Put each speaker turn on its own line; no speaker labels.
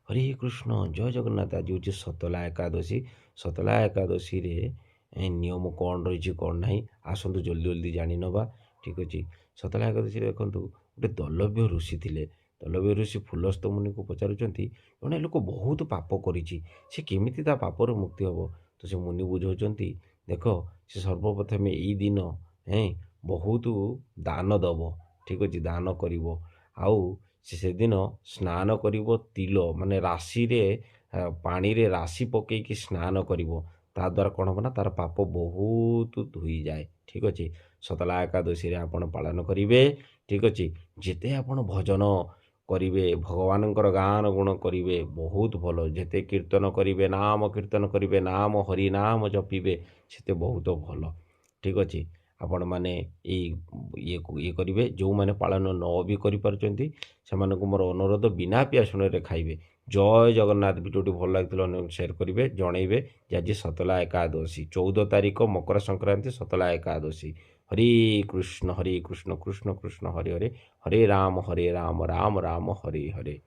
हरे कृष्ण जय जगन्नाथ। आज हूँ सतला एकादशी। सतला एकादशी रे नियम कौन रही कौन ना आसतु जल्दी जल्दी जानी नवा। ठीक अच्छे। सतला एकादशी देखु गोटे दलव्य ऋषि थे। दलव्य ऋषि फुलस्थ मुनि को पचारुंट जड़े लोक बहुत पाप करी केमी पापर मुक्ति हम। तो से मुनि बुझाऊँच देख से सर्वप्रथमे यही दिन बहुत दान दब। ठीक अच्छे दान कर से दिन स्नान करिवो तिल माने राशि रे पानी रे राशि पकेकी स्नान करिवो ता द्वारा कौन हम ना तार पाप बहुत धोई जाए। ठीक अच्छे। सतला एकादशी रे आपण पालन करिवे। ठीक अच्छे। जेते आपण भजन करिवे भगवानंकर गान गुण करिवे बहुत भल। जेते कीर्तन करिवे नाम कीर्तन करिवे नाम हरि नाम जपिवे सेते बहुत भल। ठीक अच्छे। आपण मैंने ये करेंगे जो मैंने पालन न भी करें से मोर अनुरोध बिना पियासुन खाइबे। जय जगन्नाथ। भिडियोटी भल लगे शेयर करेंगे जनइबे। आज सतला एकादशी 14 तारिख मकर संक्रांति सतला एकादशी। हरे कृष्ण कृष्ण कृष्ण हरे हरे हरे राम राम राम हरे हरे।